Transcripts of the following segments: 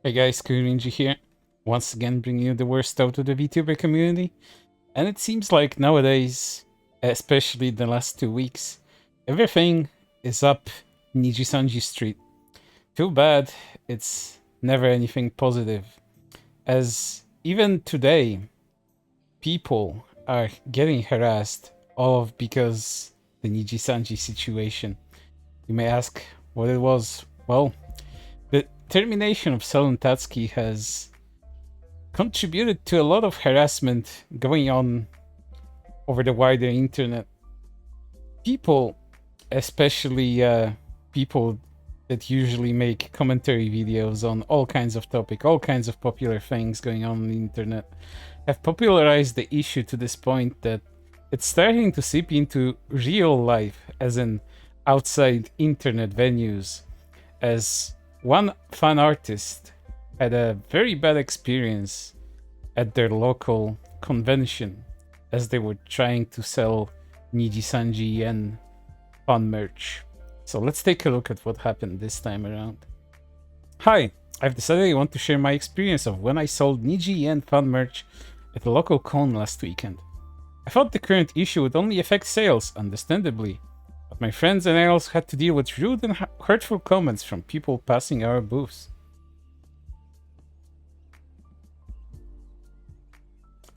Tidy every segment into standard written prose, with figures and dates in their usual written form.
Hey guys, Rinji here. Once again bringing you the worst out of the VTuber community. And it seems like nowadays, especially the last 2 weeks, everything is up Nijisanji Street. Too bad it's never anything positive. As even today, people are getting harassed, all of because the Nijisanji situation. You may ask what it was. Well, the termination of Selon Tatsuki has contributed to a lot of harassment going on over the wider internet. People, especially people that usually make commentary videos on all kinds of topic, all kinds of popular things going on the internet, have popularized the issue to this point that it's starting to seep into real life, as in outside internet venues. As one fan artist had a very bad experience at their local convention as they were trying to sell Nijisanji and fun merch. So let's take a look at what happened this time around. Hi, I've decided I want to share my experience of when I sold Niji and fun merch at a local con last weekend. I thought the current issue would only affect sales, understandably, but my friends and I also had to deal with rude and hurtful comments from people passing our booths.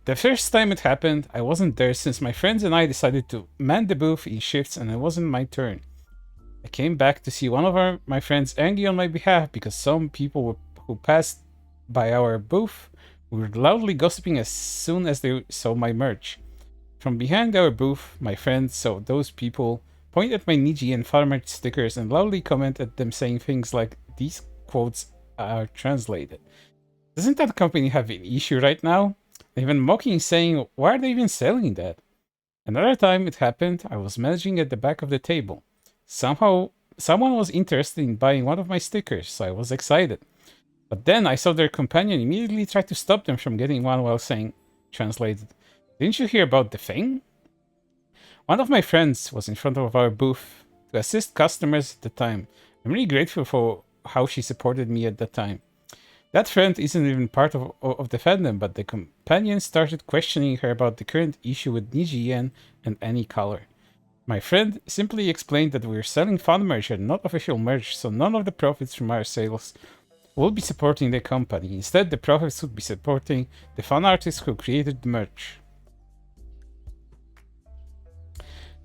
The first time it happened, I wasn't there since my friends and I decided to man the booth in shifts and it wasn't my turn. I came back to see one of my friends angry on my behalf because some people who passed by our booth were loudly gossiping as soon as they saw my merch. From behind our booth, my friend saw those people point at my Niji and farmer stickers and loudly comment at them saying things like, "These quotes are translated. Doesn't that company have an issue right now?" Even mocking, saying, "Why are they even selling that?" Another time it happened, I was managing at the back of the table. Somehow, someone was interested in buying one of my stickers, so I was excited. But then I saw their companion immediately try to stop them from getting one while saying, translated, "Didn't you hear about the thing?" One of my friends was in front of our booth to assist customers at the time. I'm really grateful for how she supported me at that time. That friend isn't even part of the fandom, but the companion started questioning her about the current issue with Nijisanji and Anycolor. My friend simply explained that we're selling fan merch and not official merch, so none of the profits from our sales will be supporting the company. Instead, the profits would be supporting the fan artists who created the merch.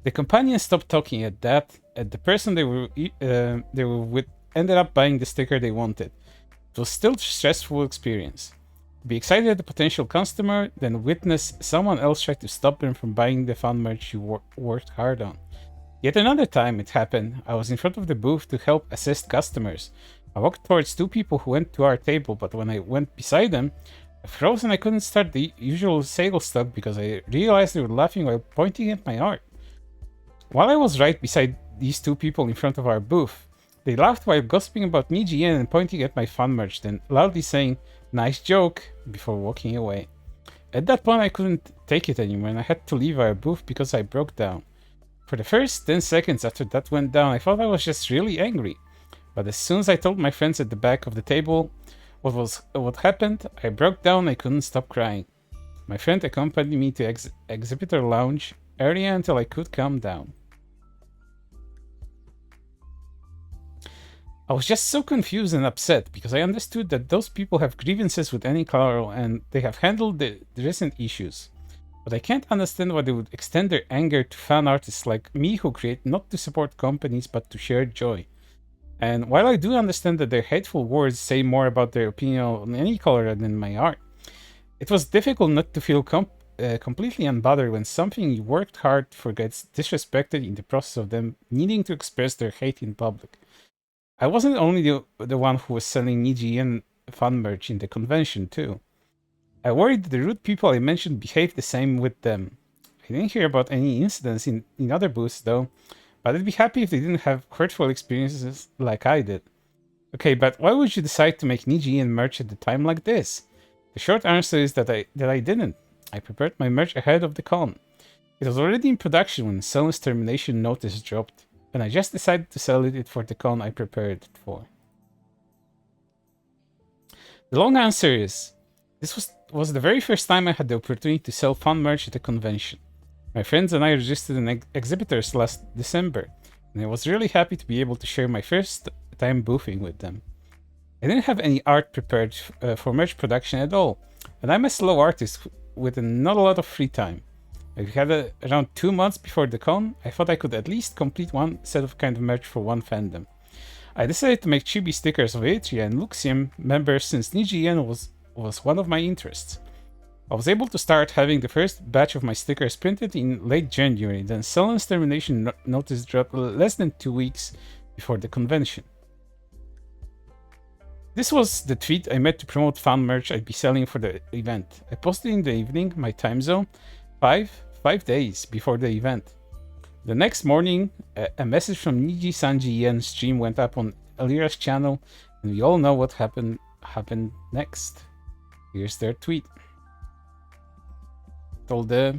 The companion stopped talking at that, and the person they were with ended up buying the sticker they wanted. It was still a stressful experience. Be excited at the potential customer, then witness someone else try to stop them from buying the fun merch you worked hard on. Yet another time it happened, I was in front of the booth to help assist customers. I walked towards two people who went to our table, but when I went beside them, I froze and I couldn't start the usual sales talk because I realized they were laughing while pointing at my art. While I was right beside these two people in front of our booth, they laughed while gossiping about Nijisanji and pointing at my fan merch, then loudly saying, "Nice joke," before walking away. At that point, I couldn't take it anymore and I had to leave our booth because I broke down. For the first 10 seconds after that went down, I thought I was just really angry. But as soon as I told my friends at the back of the table what happened, I broke down and I couldn't stop crying. My friend accompanied me to exhibitor lounge area until I could calm down. I was just so confused and upset because I understood that those people have grievances with Anycolor and they have handled the recent issues. But I can't understand why they would extend their anger to fan artists like me who create not to support companies but to share joy. And while I do understand that their hateful words say more about their opinion on Anycolor than my art, it was difficult not to feel completely unbothered when something you worked hard for gets disrespected in the process of them needing to express their hate in public. I wasn't only the one who was selling Niji and fan merch in the convention too. I worried that the rude people I mentioned behaved the same with them. I didn't hear about any incidents in other booths though, but I'd be happy if they didn't have hurtful experiences like I did. Okay, but why would you decide to make Niji and merch at a time like this? The short answer is that I didn't. I prepared my merch ahead of the con. It was already in production when Sellen's termination notice dropped, and I just decided to sell it for the con I prepared it for. The long answer is, this was the very first time I had the opportunity to sell fan merch at a convention. My friends and I registered an exhibitors last December, and I was really happy to be able to share my first time boothing with them. I didn't have any art prepared for merch production at all, and I'm a slow artist with not a lot of free time. I had around 2 months before the con. I thought I could at least complete one set of kind of merch for one fandom. I decided to make chibi stickers of Atria and Luxium members since Nijisanji was one of my interests. I was able to start having the first batch of my stickers printed in late January, then Sellen's termination notice dropped less than 2 weeks before the convention. This was the tweet I made to promote fan merch I'd be selling for the event. I posted in the evening, my time zone, 5 days before the event. The next morning, a message from Nijisanji Yen stream went up on Elira's channel, and we all know what happened next. Here's their tweet. All the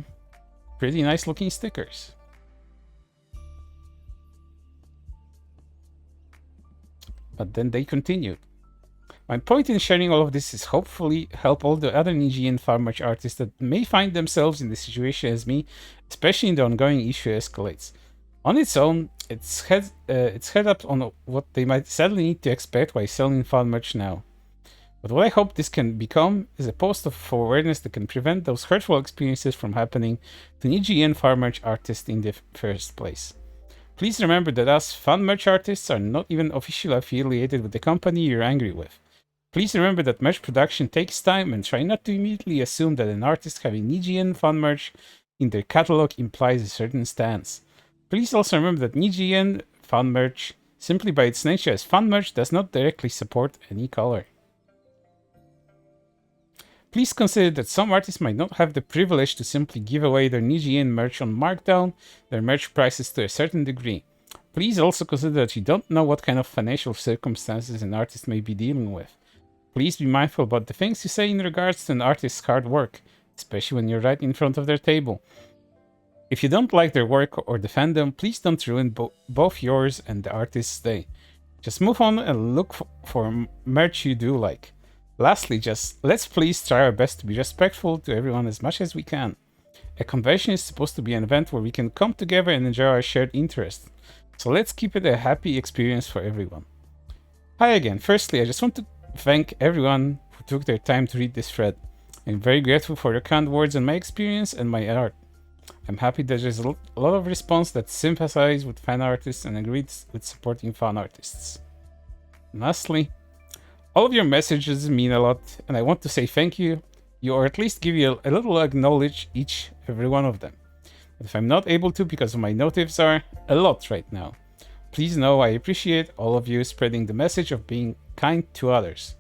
pretty nice looking stickers. But then they continued. My point in sharing all of this is hopefully help all the other Nijian fan merch artists that may find themselves in the situation as me, especially in the ongoing issue escalates. On its own, it's head up on what they might sadly need to expect while selling fan merch now. But what I hope this can become is a post for awareness that can prevent those hurtful experiences from happening to Nijian fan merch artists in the first place. Please remember that us fan merch artists are not even officially affiliated with the company you're angry with. Please remember that merch production takes time, and try not to immediately assume that an artist having Nijian fan merch in their catalog implies a certain stance. Please also remember that Nijian fan merch, simply by its nature as fan merch, does not directly support Anycolor. Please consider that some artists might not have the privilege to simply give away their Nijian merch on markdown, their merch prices to a certain degree. Please also consider that you don't know what kind of financial circumstances an artist may be dealing with. Please be mindful about the things you say in regards to an artist's hard work, especially when you're right in front of their table. If you don't like their work or defend them, please don't ruin both yours and the artist's day. Just move on and look for merch you do like. Lastly, just let's please try our best to be respectful to everyone as much as we can. A convention is supposed to be an event where we can come together and enjoy our shared interests, so let's keep it a happy experience for everyone. Hi again. Firstly, I just want to thank everyone who took their time to read this thread. I'm very grateful for your kind words on my experience and my art. I'm happy that there's a lot of response that sympathize with fan artists and agrees with supporting fan artists. And lastly, all of your messages mean a lot, and I want to say thank you, or at least give you a little acknowledge every one of them. But if I'm not able to because my motives are a lot right now, please know I appreciate all of you spreading the message of being kind to others.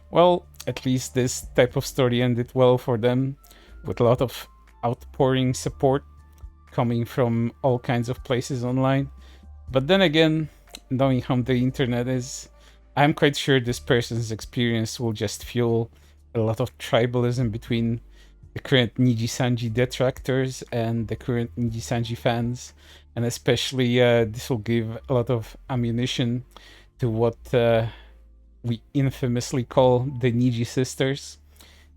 Well, at least this type of story ended well for them, with a lot of outpouring support coming from all kinds of places online. But then again, knowing how the internet is, I'm quite sure this person's experience will just fuel a lot of tribalism between the current Nijisanji detractors and the current Nijisanji fans. And especially this will give a lot of ammunition to what we infamously call the Niji sisters.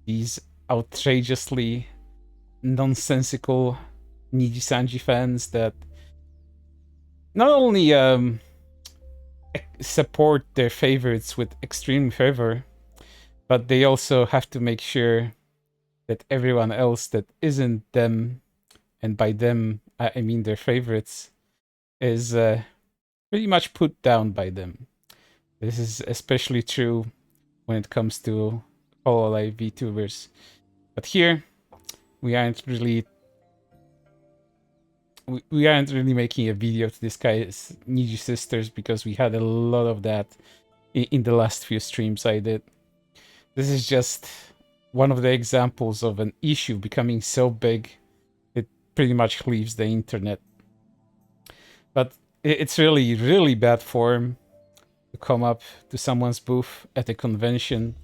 These outrageously nonsensical Nijisanji fans that not only support their favorites with extreme fervor, but they also have to make sure that everyone else that isn't them, and by them I mean their favorites, is pretty much put down by them. This is especially true when it comes to Hololive VTubers. But here, we aren't really making a video to disguise Niji sisters, because we had a lot of that in the last few streams I did. This is just one of the examples of an issue becoming so big it pretty much leaves the internet. But it's really, really bad form to come up to someone's booth at a convention.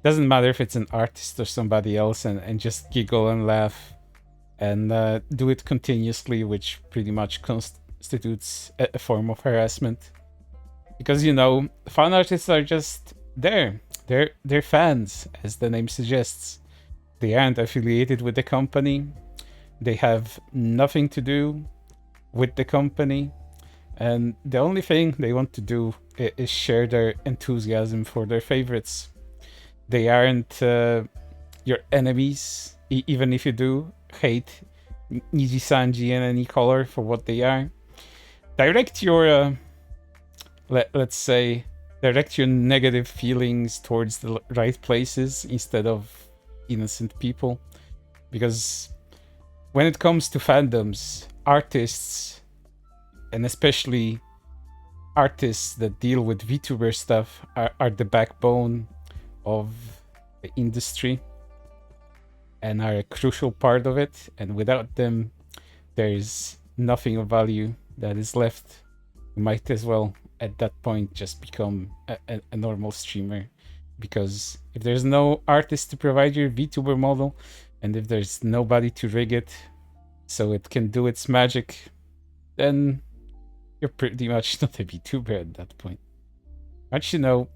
Doesn't matter if it's an artist or somebody else, and just giggle and laugh and do it continuously, which pretty much constitutes a form of harassment. Because, you know, fan artists are just they're fans, as the name suggests. They aren't affiliated with the company. They have nothing to do with the company. And the only thing they want to do is share their enthusiasm for their favorites. They aren't your enemies, even if you do hate Nijisanji and Anycolor for what they are. Direct your, let's say, direct your negative feelings towards the right places instead of innocent people. Because when it comes to fandoms, artists, and especially artists that deal with VTuber stuff, are the backbone of the industry and are a crucial part of it. And without them, there's nothing of value that is left. You might as well, at that point, just become a normal streamer. Because if there's no artist to provide your VTuber model, and if there's nobody to rig it so it can do its magic, then you're pretty much not a VTuber at that point. But you know,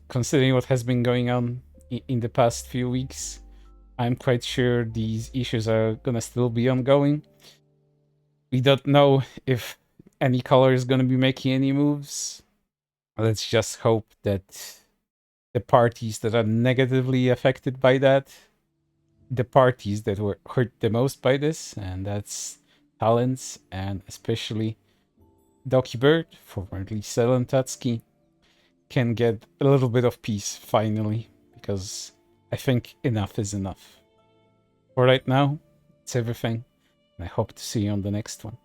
considering what has been going on in the past few weeks, I'm quite sure these issues are gonna still be ongoing. We don't know if Anycolor is gonna be making any moves. Let's just hope that the parties that are negatively affected by that, the parties that were hurt the most by this, and that's talents, and especially Dokibird, formerly Selen Tatsuki, can get a little bit of peace finally, because I think enough is enough. For right now, it's everything, and I hope to see you on the next one.